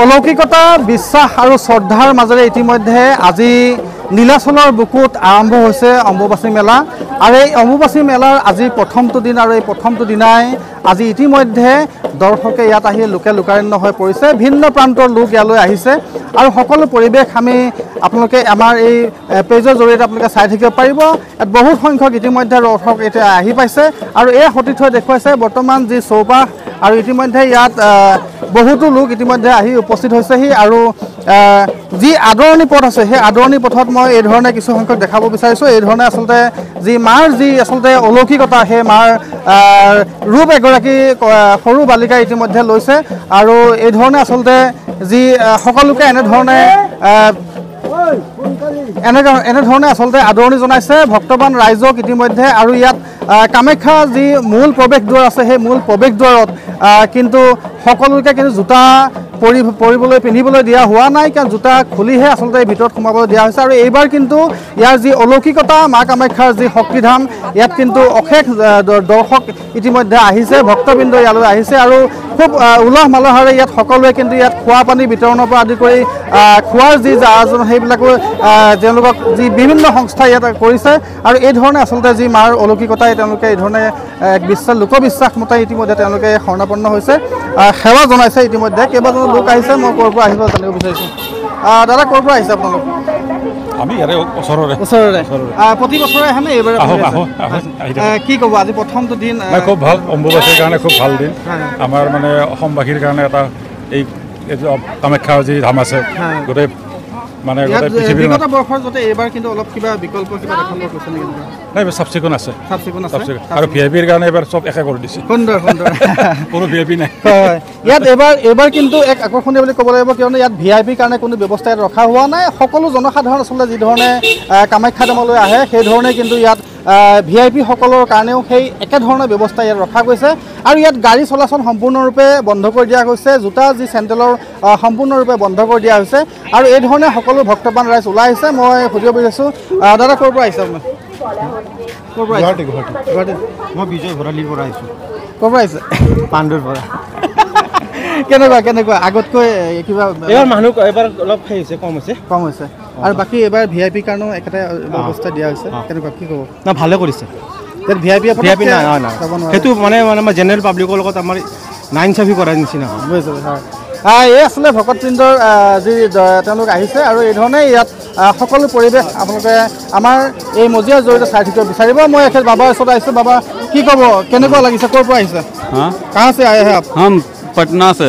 অলৌকিকতা বিশ্বাস আৰু শ্ৰদ্ধাৰ মাজেৰে ইতিমধ্যে আজি নীলাচলৰ বুকুত আৰম্ভ হৈছে অম্বুবাচী মেলা আৰু এই অম্বুবাচী মেলাৰ আজি প্ৰথমটো দিন আৰু এই প্ৰথমটো দিনাই আজি ইতিমধ্যে দৰ্শকে ইয়াত আহি লোকে লোকাৰণ্য হৈ পৰিছে ভিন্ন প্ৰান্তৰ লোক ইয়ালৈ আহিছে আৰু সকলো পৰিৱেশ আমি আপোনালোকে আমাৰ এই পেজৰ জৰিয়তে আপোনালোকে চাই থাকিব পাৰিব ইয়াত বহুত সংখ্যক ইতিমধ্যে দৰ্শক এতিয়া আহি পাইছে আৰু এই সতীৰ্থ দেখুৱাইছে বৰ্তমান যি চৌপাশ আৰু ইতিমধ্যে ইয়াত বহুতো লোক ইতিমধ্যে আহি উপস্থিত হৈছেহি আৰু যি আদৰণি পথ আছে সেই আদৰণি পথত মই এই ধৰণে কিছু সংখ্যক দেখাব বিচাৰিছোঁ এই ধৰণে আচলতে যি মাৰ যি আচলতে অলৌকিকতা সেই মাৰ ৰূপ এগৰাকী সৰু বালিকা ইতিমধ্যে লৈছে আৰু এই ধৰণে আচলতে যি সকলোকে এনেধৰণে আচলতে আদৰণি জনাইছে ভক্তবান ৰাইজক ইতিমধ্যে আৰু ইয়াত কামাখ্যা যি মূল প্ৰৱেশদ্বাৰ আছে সেই মূল প্ৰৱেশদ্বাৰত কিন্তু সকলোকে কিন্তু জোতা পৰিবলৈ পিন্ধিবলৈ দিয়া হোৱা নাই কাৰণ জোতা খুলিহে আচলতে ভিতৰত সোমাবলৈ দিয়া হৈছে আৰু এইবাৰ কিন্তু ইয়াৰ যি অলৌকিকতা মা কামাখ্যাৰ যি শক্তিধাম ইয়াত কিন্তু অশেষ দৰ্শক ইতিমধ্যে আহিছে ভক্তবৃন্দ ইয়ালৈ আহিছে আৰু খুব উলহ মালহেৰে ইয়াত সকলোৱে কিন্তু ইয়াত খোৱা পানী বিতৰণৰ পৰা আদি কৰি খোৱাৰ যি আয়োজন সেইবিলাকো তেওঁলোকক যি বিভিন্ন সংস্থা ইয়াত কৰিছে আৰু এই ধৰণে আচলতে যি মাৰ অলৌকিকতাই তেওঁলোকে এই ধৰণে এক লোকবিশ্বাস মতে ইতিমধ্যে তেওঁলোকে শৰণাপন্ন হৈছে সেৱা জনাইছে ইতিমধ্যে কেইবাজনো লোক আহিছে মই ক'ৰ পৰা আহিব জানিব বিচাৰিছোঁ দাদা ক'ৰ পৰা আহিছে আপোনালোক আমি ইয়াৰে ওচৰৰে প্ৰতি বছৰে আহে নে এইবাৰ কি ক'ব আজি প্ৰথমটো দিন খুব ভাল অম্বুবাচীৰ কাৰণে খুব ভাল দিন আমাৰ মানে অসমবাসীৰ কাৰণে এটা এই কামাখ্যা যি ধাম আছে গোটেই মানে বিগত বৰ্ষৰ যাতে এইবাৰ কিন্তু অলপ কিবা বিকল্প কিবা দেখা পোৱা গৈছে নেকি নাই চাফ চিকুণ আছে আৰু ভিআইপিৰ কাৰণে এবাৰ চব একে কৰি দিছে সুন্দৰ কোনো ভিআইপি নাই ইয়াত এইবাৰ কিন্তু এক আকৰ্ষণীয় বুলি ক'ব লাগিব কিয়নো ইয়াত ভিআইপিৰ কাৰণে কোনো ব্যৱস্থা ইয়াত ৰখা হোৱা নাই সকলো জনসাধাৰণ আচলতে যি ধৰণে কামাখ্যা ধামলৈ আহে সেই ধৰণে কিন্তু ইয়াত ভিআইপি সকলৰ কাৰণেও সেই একেধৰণৰ ব্যৱস্থা ইয়াত ৰখা গৈছে আৰু ইয়াত গাড়ী চলাচল সম্পূৰ্ণৰূপে বন্ধ কৰি দিয়া হৈছে জোতা যি চেণ্ডেলৰ সম্পূৰ্ণৰূপে বন্ধ কৰি দিয়া হৈছে আৰু এই ধৰণে সকলো ভক্তবান ৰাইজ ওলাই আহিছে মই সুধিব বিচাৰিছোঁ দাদা ক'ৰ পৰা আহিছে আপুনি ক'ৰ পৰা গুৱাহাটী মই বিজয় ভৰালিৰ পৰা আহিছোঁ ক'ৰ পৰা আহিছে পাণ্ডুৰ পৰা কেনেকুৱা আগতকৈ কিবা এইবাৰ মানুহ এবাৰ অলপ হৈছে কম হৈছে আৰু বাকী এইবাৰ ভিআইপিৰ কাৰণেও একেটা ব্যৱস্থা দিয়া হৈছে কেনেকুৱা কি ক'ব না ভালে কৰিছে ভিআইপি নাই সেইটো মানে আমাৰ জেনেৰেল পাব্লিকৰ লগত আমাৰ নাইনচাফি কৰাৰ নিচিনা বুজিছোঁ হয় এই আচলতে ভকতবৃন্দৰ যি তেওঁলোক আহিছে আৰু এই ধৰণে ইয়াত সকলো পৰিৱেশ আপোনালোকে আমাৰ এই মজিয়াৰ জৰিয়তে চাই থাকিব বিচাৰিব মই এখেত বাবাৰ ওচৰত আহিছোঁ বাবা কি ক'ব কেনেকুৱা লাগিছে ক'ৰ পৰা আহিছে हाँ कहाँ से आए हैं आप हम पटना से